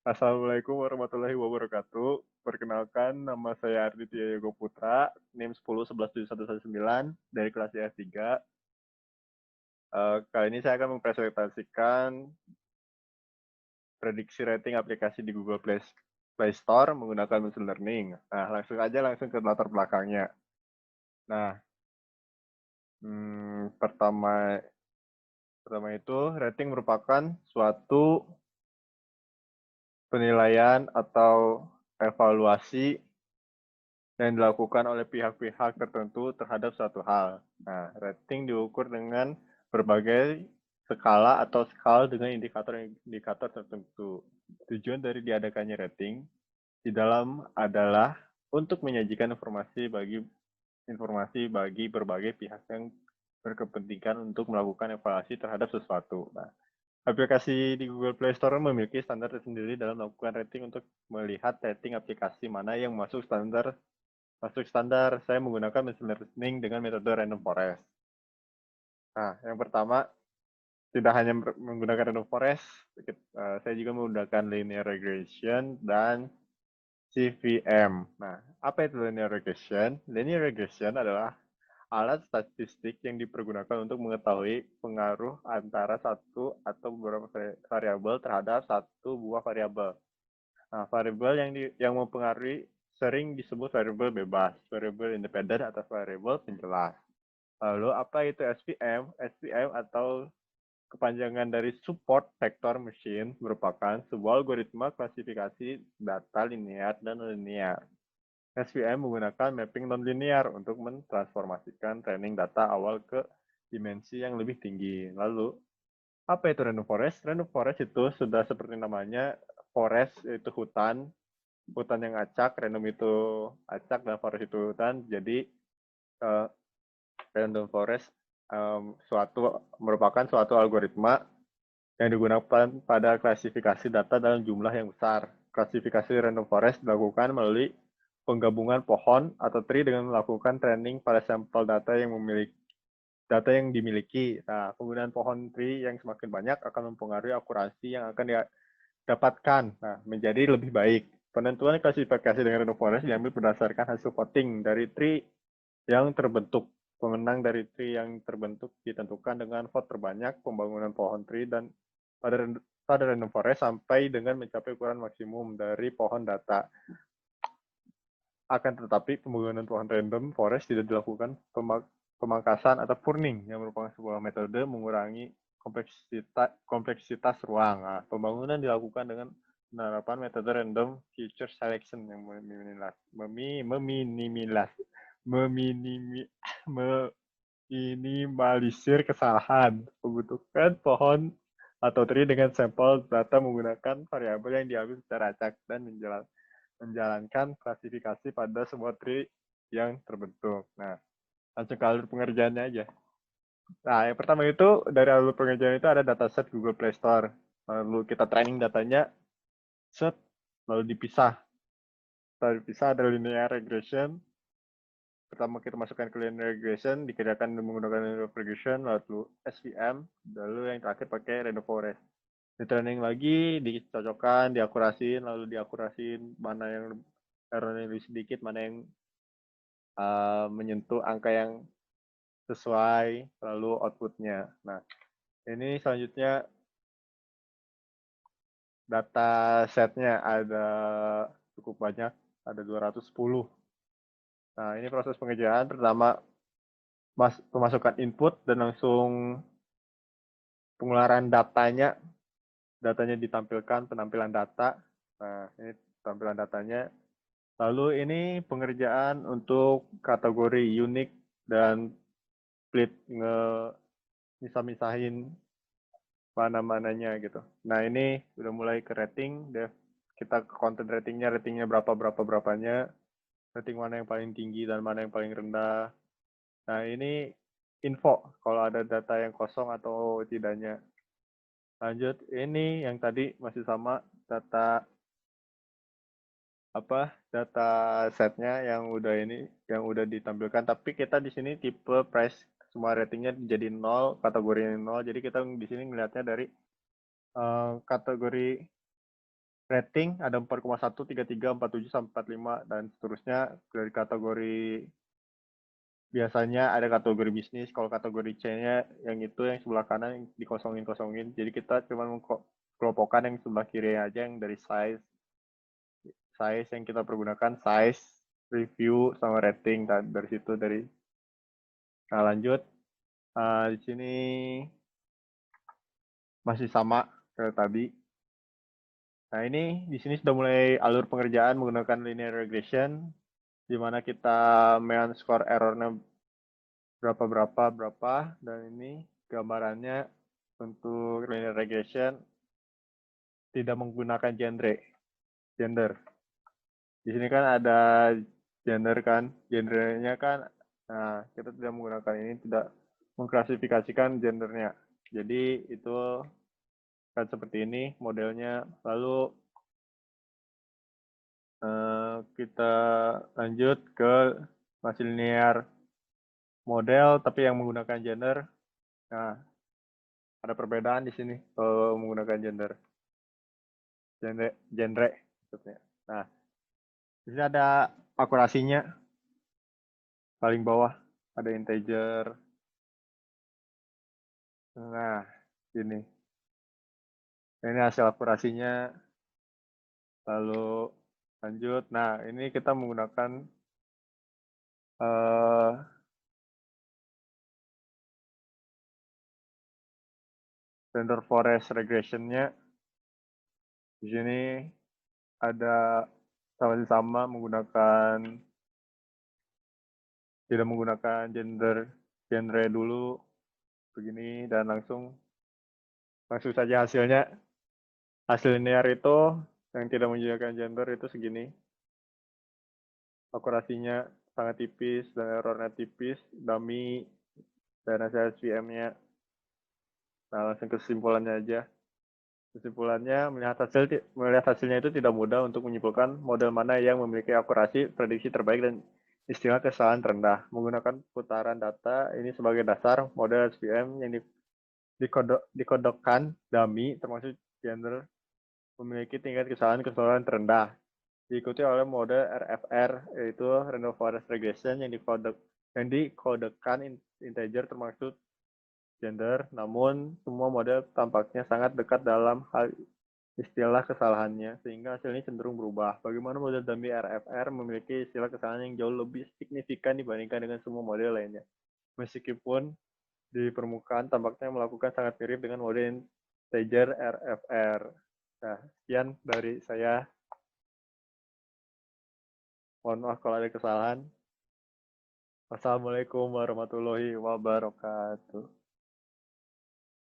Assalamualaikum warahmatullahi wabarakatuh. Perkenalkan, nama saya Arditya Yogo Putra, NIM 10117119 dari kelas IF3. Kali ini saya akan mempresentasikan prediksi rating aplikasi di Google Play Store menggunakan machine learning. Nah, langsung ke latar belakangnya. Nah, pertama itu rating merupakan suatu penilaian atau evaluasi yang dilakukan oleh pihak-pihak tertentu terhadap suatu hal. Nah, rating diukur dengan berbagai skala atau skala dengan indikator tertentu. Tujuan dari diadakannya rating di dalam adalah untuk menyajikan informasi bagi berbagai pihak yang berkepentingan untuk melakukan evaluasi terhadap sesuatu. Nah, aplikasi di Google Play Store memiliki standar tersendiri dalam melakukan rating untuk melihat rating aplikasi mana yang masuk standar. Saya menggunakan machine learning dengan metode random forest. Nah, yang pertama, tidak hanya menggunakan random forest, saya juga menggunakan linear regression dan CVM. Nah, apa itu linear regression? Linear regression adalah alat statistik yang dipergunakan untuk mengetahui pengaruh antara satu atau beberapa variabel terhadap satu buah variabel. Nah, variabel yang mempengaruhi sering disebut variabel bebas, variabel independen, atau variabel penjelas. Lalu apa itu SVM? SVM atau kepanjangan dari Support Vector Machine merupakan sebuah algoritma klasifikasi data linear dan non-linear. SVM menggunakan mapping non-linear untuk mentransformasikan training data awal ke dimensi yang lebih tinggi. Lalu, apa itu random forest? Random forest itu sudah seperti namanya, forest itu hutan yang acak, random itu acak, dan forest itu hutan. Jadi, random forest merupakan suatu algoritma yang digunakan pada klasifikasi data dalam jumlah yang besar. Klasifikasi random forest dilakukan melalui penggabungan pohon atau tree dengan melakukan training pada sampel data yang dimiliki. Nah, penggunaan pohon tree yang semakin banyak akan mempengaruhi akurasi yang akan didapatkan. Nah, menjadi lebih baik. Penentuan klasifikasi dengan random forest diambil berdasarkan hasil voting dari tree yang terbentuk. Pemenang dari tree yang terbentuk ditentukan dengan vote terbanyak pembangunan pohon tree dan pada random forest sampai dengan mencapai ukuran maksimum dari pohon data. Akan tetapi pembangunan pohon random forest tidak dilakukan pemangkasan atau pruning yang merupakan sebuah metode mengurangi kompleksitas ruang. Nah, pembangunan dilakukan dengan penerapan metode random feature selection yang meminimalisir kesalahan. Pembentukan pohon atau tree dengan sampel data menggunakan variabel yang diambil secara acak dan menjalankan klasifikasi pada sebuah tree yang terbentuk. Nah, langsung ke alur pengerjaannya aja. Nah, yang pertama itu dari alur pengerjaan itu ada dataset Google Play Store. Lalu kita training datanya, set, lalu dipisah. Setelah dipisah ada linear regression. Pertama kita masukkan ke linear regression, dikerjakan menggunakan linear regression, lalu SVM, lalu yang terakhir pakai random forest. Di training lagi, dicocokkan, diakurasin, lalu diakurasin mana yang errornya lebih sedikit, mana yang menyentuh angka yang sesuai, lalu outputnya. Nah, ini selanjutnya data setnya ada cukup banyak, ada 210. Nah, ini proses pengerjaan. Pertama, pemasukan input dan langsung pengeluaran datanya ditampilkan, penampilan data. Nah, ini tampilan datanya. Lalu ini pengerjaan untuk kategori unik dan split, misah-misahin mana-mananya gitu. Nah, ini udah mulai ke rating, kita ke content ratingnya berapanya, rating mana yang paling tinggi dan mana yang paling rendah. Nah, ini info kalau ada data yang kosong atau tidaknya. Lanjut, ini yang tadi masih sama, data data setnya yang udah ditampilkan, tapi kita di sini tipe price semua ratingnya jadi 0, kategorinya 0. Jadi kita di sini melihatnya dari kategori rating ada 4,1, 33, 47, sampai 45, dan seterusnya. Dari kategori biasanya ada kategori bisnis, kalau kategori C-nya yang itu yang sebelah kanan yang dikosongin. Jadi kita cuma mengkelompokkan yang sebelah kiri aja, yang dari size yang kita pergunakan, size, review, sama rating. Dari situ nah lanjut. Di sini masih sama kayak tadi. Nah, ini di sini sudah mulai alur pengerjaan menggunakan linear regression, di mana kita main score errornya berapa, dan ini gambarannya untuk linear regression tidak menggunakan gender. Di sini kan ada gender kan, gendernya kan, nah kita tidak menggunakan ini, tidak mengklasifikasikan gendernya. Jadi itu kan seperti ini modelnya. Lalu kita lanjut ke masih linear model tapi yang menggunakan gender. Nah, ada perbedaan di sini kalau menggunakan genre maksudnya. Nah, di sini ada akurasinya. Paling bawah ada integer. Nah, ini. Ini hasil akurasinya. Lalu lanjut. Nah, ini kita menggunakan random forest regression-nya. Di sini ada sama-sama tidak menggunakan genre dulu begini, dan langsung saja hasil linear itu yang tidak menggunakan gender itu segini. Akurasinya sangat tipis dan errornya tipis, dummy, dan hasil SVM-nya. Nah, langsung kesimpulannya aja. Kesimpulannya, melihat hasilnya itu tidak mudah untuk menyimpulkan model mana yang memiliki akurasi prediksi terbaik dan istilah kesalahan rendah. Menggunakan putaran data ini sebagai dasar, model SVM yang dikodokkan dummy termasuk gender memiliki tingkat kesalahan terendah. Diikuti oleh mode RFR, yaitu Random Forest Regression, yang dikodekan integer termasuk gender, namun semua model tampaknya sangat dekat dalam hal istilah kesalahannya, sehingga hasilnya cenderung berubah. Bagaimana model dummy RFR memiliki istilah kesalahan yang jauh lebih signifikan dibandingkan dengan semua model lainnya. Meskipun di permukaan tampaknya melakukan sangat mirip dengan model integer RFR. Nah, sekian dari saya. Mohon maaf kalau ada kesalahan. Wassalamualaikum warahmatullahi wabarakatuh.